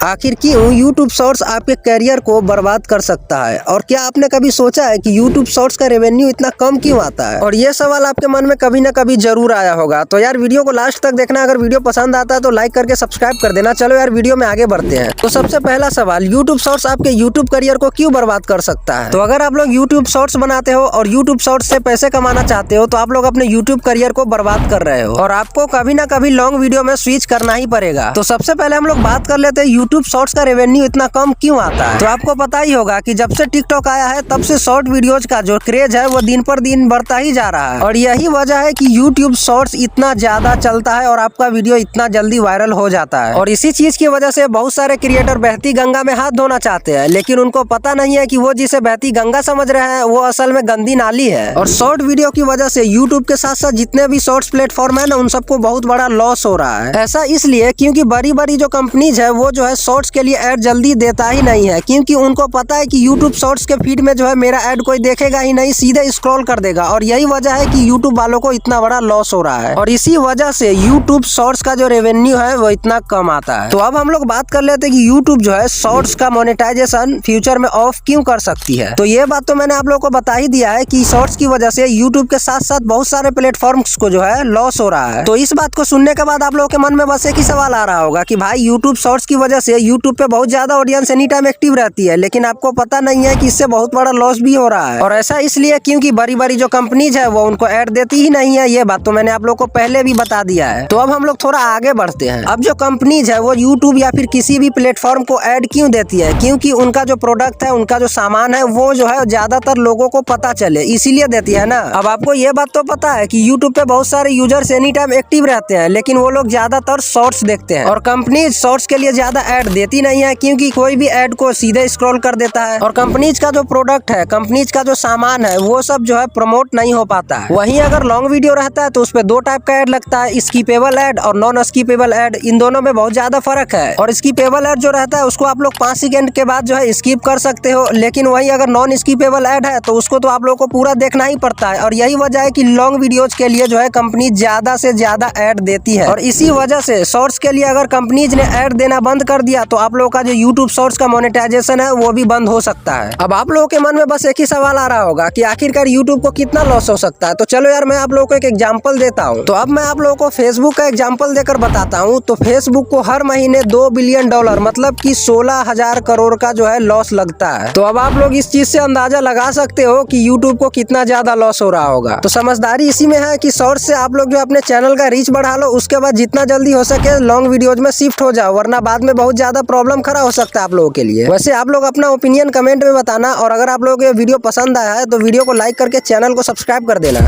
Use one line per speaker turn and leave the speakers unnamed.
आखिर क्यों YouTube shorts आपके करियर को बर्बाद कर सकता है, और क्या आपने कभी सोचा है कि यूट्यूब शॉर्ट्स का रेवेन्यू इतना कम क्यों आता है। और ये सवाल आपके मन में कभी ना कभी जरूर आया होगा। तो यार वीडियो को लास्ट तक देखना। अगर वीडियो पसंद आता है तो लाइक करके सब्सक्राइब कर देना। चलो यार वीडियो में आगे बढ़ते हैं। तो सबसे पहला सवाल, यूट्यूब शॉर्ट्स आपके यूट्यूब करियर को क्यों बर्बाद कर सकता है। तो अगर आप लोग यूट्यूब शॉर्ट्स बनाते हो और यूट्यूब शॉर्ट्स से पैसे कमाना चाहते हो तो आप लोग अपने यूट्यूब करियर को बर्बाद कर रहे हो, और आपको कभी ना कभी लॉन्ग वीडियो में स्विच करना ही पड़ेगा। तो सबसे पहले हम लोग बात कर लेते हैं यूट्यूब शॉर्ट्स का रेवेन्यू इतना कम क्यों आता है। तो आपको पता ही होगा कि जब से टिकटॉक आया है तब से शॉर्ट वीडियोज का जो क्रेज है वो दिन पर दिन बढ़ता ही जा रहा है, और यही वजह है कि यूट्यूब शॉर्ट्स इतना ज्यादा चलता है और आपका वीडियो इतना जल्दी वायरल हो जाता है। और इसी चीज की वजह से बहुत सारे क्रिएटर बहती गंगा में हाथ धोना चाहते हैं, लेकिन उनको पता नहीं है कि वो जिसे बहती गंगा समझ रहे हैं वो असल में गंदी नाली है। और शॉर्ट वीडियो की वजह से यूट्यूब के साथ साथ जितने भी शॉर्ट्स प्लेटफॉर्म है ना, उन सबको बहुत बड़ा लॉस हो रहा है। ऐसा इसलिए क्योंकि बड़ी बड़ी जो कंपनीज है वो जो है शॉर्ट्स के लिए ऐड जल्दी देता ही नहीं है, क्योंकि उनको पता है कि यूट्यूब शॉर्ट्स के फीड में जो है मेरा ऐड कोई देखेगा ही नहीं, सीधे स्क्रॉल कर देगा। और यही वजह है कि यूट्यूब वालों को इतना बड़ा लॉस हो रहा है, और इसी वजह से यूट्यूब शॉर्ट्स का जो रेवेन्यू है वो इतना कम आता है। तो अब हम लोग बात कर लेते हैं कि यूट्यूब जो है शॉर्ट्स का मोनेटाइजेशन फ्यूचर में ऑफ क्यों कर सकती है। तो ये बात तो मैंने आप लोगों को बता ही दिया है कि शॉर्ट्स की वजह से यूट्यूब के साथ साथ बहुत सारे प्लेटफॉर्म्स को जो है लॉस हो रहा है। तो इस बात को सुनने के बाद आप लोगों के मन में बस एक ही सवाल आ रहा होगा कि भाई यूट्यूब शॉर्ट्स की वजह से यूट्यूब पे बहुत ज्यादा ऑडियंस एनी टाइम एक्टिव रहती है, लेकिन आपको पता नहीं है कि इससे बहुत बड़ा लॉस भी हो रहा है। और ऐसा इसलिए क्योंकि बड़ी बड़ी जो कंपनीज है वो उनको ऐड देती ही नहीं है। ये बात तो मैंने आप लोग को पहले भी बता दिया है। तो अब हम लोग थोड़ा आगे बढ़ते हैं। अब जो कंपनीज है वो यूट्यूब या फिर किसी भी प्लेटफॉर्म को ऐड क्यों देती है, क्योंकि उनका जो प्रोडक्ट है, उनका जो सामान है वो जो है ज्यादातर लोगों को पता चले, इसीलिए देती है ना। अब आपको ये बात तो पता है कि यूट्यूब पे बहुत सारे यूजर्स एनी टाइम एक्टिव रहते हैं, लेकिन वो लोग ज्यादातर शॉर्ट्स देखते हैं, और कंपनीज शॉर्ट्स के लिए ज्यादा ऐड देती नहीं है, क्योंकि कोई भी ऐड को सीधे स्क्रॉल कर देता है। और कंपनीज का जो प्रोडक्ट है, कंपनीज का जो सामान है वो सब जो है प्रमोट नहीं हो पाता है। वहीं अगर लॉन्ग वीडियो रहता है तो उसपे दो टाइप का ऐड लगता है, स्किपेबल ऐड और नॉन स्किपेबल ऐड। इन दोनों में बहुत ज्यादा फर्क है। और स्किपेबल ऐड जो रहता है उसको आप लोग 5 सेकंड के बाद जो है स्किप कर सकते हो, लेकिन वही अगर नॉन स्किपेबल ऐड है तो उसको तो आप लोग को पूरा देखना ही पड़ता है। और यही वजह है कि लॉन्ग वीडियोज के लिए जो है कंपनी ज्यादा से ज्यादा ऐड देती है। और इसी वजह से शॉर्ट्स के लिए अगर कंपनीज ने ऐड देना बंद कर दिया तो आप लोगों का जो यूट्यूब शॉर्ट्स का मोनेटाइजेशन है वो भी बंद हो सकता है। अब आप लोगों के मन में बस एक ही सवाल आ रहा होगा कि आखिरकार यूट्यूब को कितना लॉस हो सकता है। तो चलो यार मैं आप लोगों को एक एग्जांपल देता हूँ। तो अब मैं आप लोगों को फेसबुक का एग्जांपल देकर बताता हूँ। तो फेसबुक को हर महीने $2 बिलियन मतलब कि 16,000 करोड़ का जो है लॉस लगता है। तो अब आप लोग इस चीज से अंदाजा लगा सकते हो कि यूट्यूब को कितना ज्यादा लॉस हो रहा होगा। तो समझदारी इसी में है कि शॉर्ट्स से आप लोग जो अपने चैनल का रीच बढ़ा लो, उसके बाद जितना जल्दी हो सके लॉन्ग वीडियोज में शिफ्ट हो जाओ, वरना बाद में बहुत ज्यादा प्रॉब्लम खड़ा हो सकता है आप लोगों के लिए। वैसे आप लोग अपना ओपिनियन कमेंट में बताना, और अगर आप लोगों को वीडियो पसंद आया है तो वीडियो को लाइक करके चैनल को सब्सक्राइब कर देना।